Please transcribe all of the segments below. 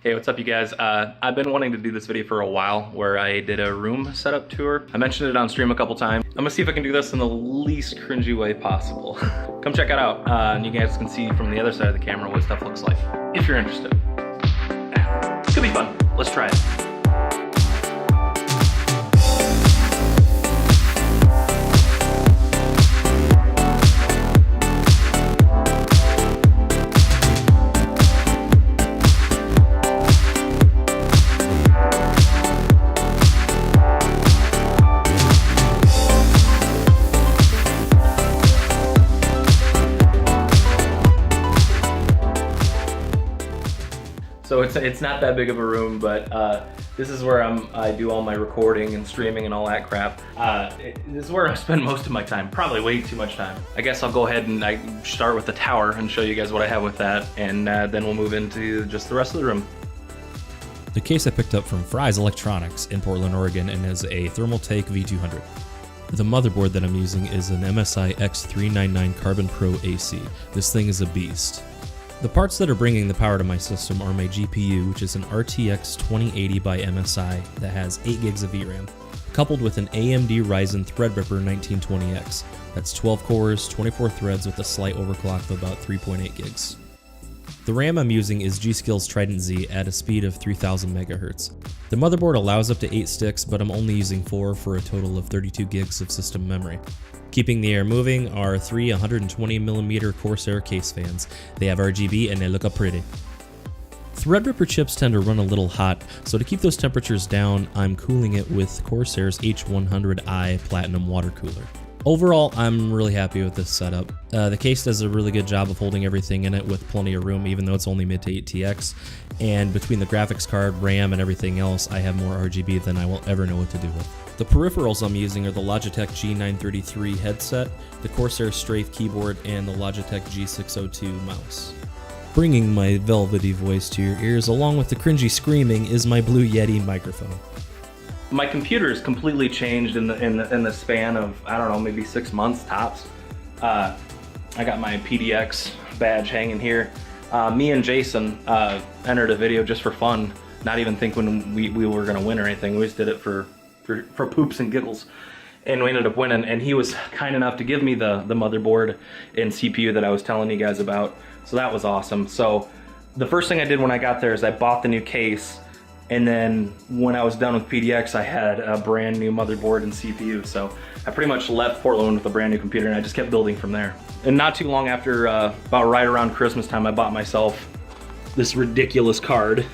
Hey, what's up you guys? I've been wanting to do this video for a while where I did a room setup tour. I mentioned it on stream a couple times. I'm gonna see if I can do this in the least cringy way possible. Come check it out, and you guys can see from the other side of the camera what stuff looks like, if you're interested. It's gonna be fun. Let's try it. So it's not that big of a room, but this is where I do all my recording and streaming and all that crap. This is where I spend most of my time, probably way too much time. I guess I'll go ahead and I start with the tower and show you guys what I have with that, and then we'll move into just the rest of the room. The case I picked up from Fry's Electronics in Portland, Oregon, and is a Thermaltake V200. The motherboard that I'm using is an MSI X399 Carbon Pro AC. This thing is a beast. The parts that are bringing the power to my system are my GPU, which is an RTX 2080 by MSI that has 8 gigs of VRAM, coupled with an AMD Ryzen Threadripper 1920X. That's 12 cores, 24 threads with a slight overclock of about 3.8 gigs. The RAM I'm using is G.Skill's Trident Z at a speed of 3000 MHz. The motherboard allows up to 8 sticks, but I'm only using 4 for a total of 32 gigs of system memory. Keeping the air moving are 3 120mm Corsair case fans. They have RGB and they look up pretty. Threadripper chips tend to run a little hot, so to keep those temperatures down, I'm cooling it with Corsair's H100i Platinum water cooler. Overall, I'm really happy with this setup. The case does a really good job of holding everything in it with plenty of room, even though it's only mid to 8TX. And between the graphics card, RAM, and everything else, I have more RGB than I will ever know what to do with. The peripherals I'm using are the Logitech G933 headset, the Corsair Strafe keyboard, and the Logitech G602 mouse. Bringing my velvety voice to your ears, along with the cringy screaming, is my Blue Yeti microphone. My computer has completely changed in the span of, I don't know, maybe 6 months tops. I got my PDX badge hanging here. Me and Jason entered a video just for fun, not even thinking we were gonna win or anything. We just did it for poops and giggles, and we ended up winning. And he was kind enough to give me the motherboard and CPU that I was telling you guys about, so that was awesome. So the first thing I did when I got there is I bought the new case, and then when I was done with PDX, I had a brand new motherboard and CPU. So I pretty much left Portland with a brand new computer, and I just kept building from there. And not too long after, about right around Christmas time, I bought myself this ridiculous card.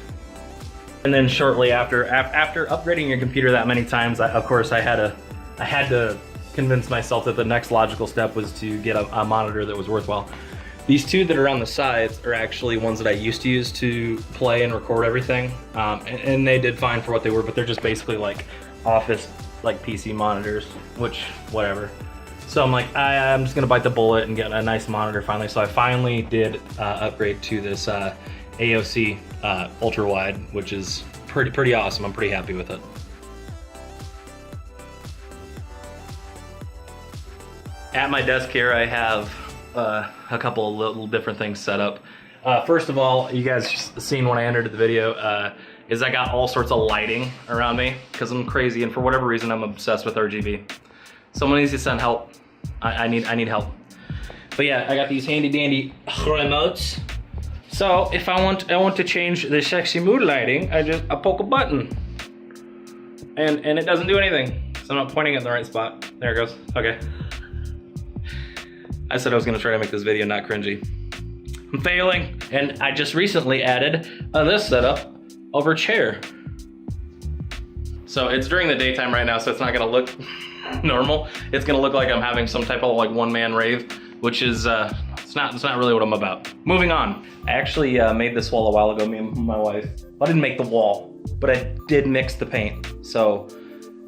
And then shortly after upgrading your computer that many times, of course I had to convince myself that the next logical step was to get a monitor that was worthwhile. These two that are on the sides are actually ones that I used to use to play and record everything, and they did fine for what they were, but they're just basically like office, like PC monitors, which, whatever. So I'm like, I'm just gonna bite the bullet and get a nice monitor finally. So I finally did upgrade to this AOC ultra wide, which is pretty awesome. I'm pretty happy with it. At my desk here, I have a couple of little different things set up. First of all, you guys seen when I entered the video, is I got all sorts of lighting around me because I'm crazy, and for whatever reason, I'm obsessed with RGB. Someone needs to send help. I need help. But yeah, I got these handy dandy remotes. So if I want to change the sexy mood lighting, I poke a button, and it doesn't do anything. So I'm not pointing at the right spot. There it goes. Okay. I said I was gonna try to make this video not cringy. I'm failing. And I just recently added this setup over chair. So it's during the daytime right now, so it's not gonna look normal. It's gonna look like I'm having some type of like one-man rave, which is, it's not really what I'm about. Moving on. I actually made this wall a while ago, me and my wife. I didn't make the wall, but I did mix the paint. So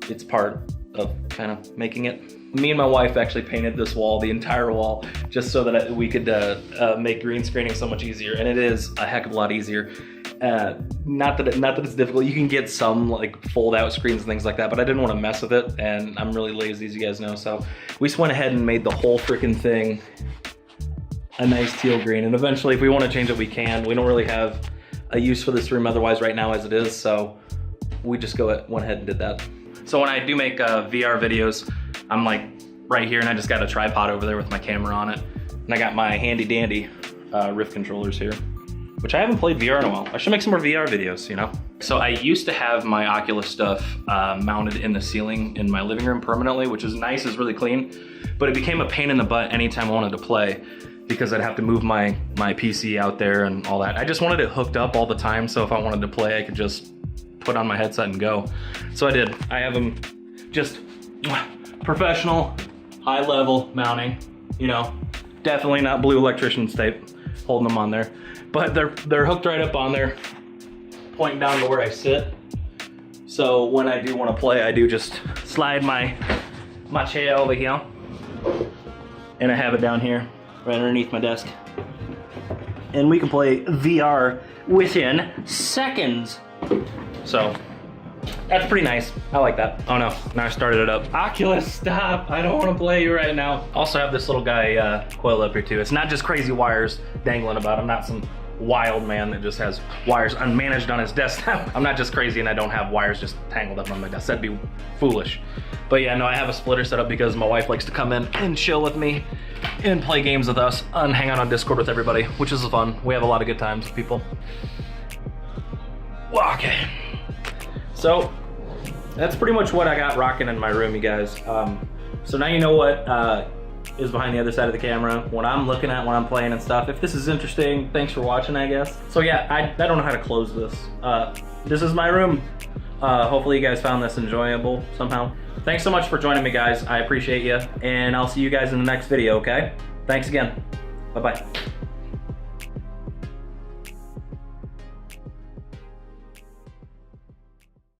it's part of kind of making it. Me and my wife actually painted this wall, the entire wall, just so that we could make green screening so much easier, and it is a heck of a lot easier. Not that it's difficult. You can get some like fold out screens and things like that, but I didn't want to mess with it, and I'm really lazy, as you guys know, so we just went ahead and made the whole freaking thing a nice teal green. And eventually, if we want to change it, we can. We don't really have a use for this room otherwise right now as it is, so we just went ahead and did that. So when I do make VR videos, I'm like right here and I just got a tripod over there with my camera on it. And I got my handy dandy Rift controllers here, which I haven't played VR in a while. I should make some more VR videos, you know? So I used to have my Oculus stuff mounted in the ceiling in my living room permanently, which is nice, is really clean, but it became a pain in the butt anytime I wanted to play because I'd have to move my PC out there and all that. I just wanted it hooked up all the time, so if I wanted to play, I could just put on my headset and go. So I did. I have them just professional, high level mounting, you know, definitely not blue electrician's tape holding them on there, but they're hooked right up on there, pointing down to where I sit. So when I do want to play, I do just slide my chair over here, and I have it down here, right underneath my desk. And we can play VR within seconds. So that's pretty nice. I like that. Oh no, now I started it up. Oculus, stop. I don't want to play you right now. Also have this little guy coil up here too. It's not just crazy wires dangling about. I'm not some wild man that just has wires unmanaged on his desktop. I'm not just crazy and I don't have wires just tangled up on my desk. That'd be foolish. But yeah, no, I have a splitter set up because my wife likes to come in and chill with me and play games with us and hang out on Discord with everybody, which is fun. We have a lot of good times with people. Okay. So that's pretty much what I got rocking in my room, you guys. So now you know what is behind the other side of the camera, what I'm looking at when I'm playing and stuff. If this is interesting, thanks for watching, I guess. So yeah, I don't know how to close this. This is my room. Hopefully you guys found this enjoyable somehow. Thanks so much for joining me, guys. I appreciate you, and I'll see you guys in the next video, okay? Thanks again. Bye-bye.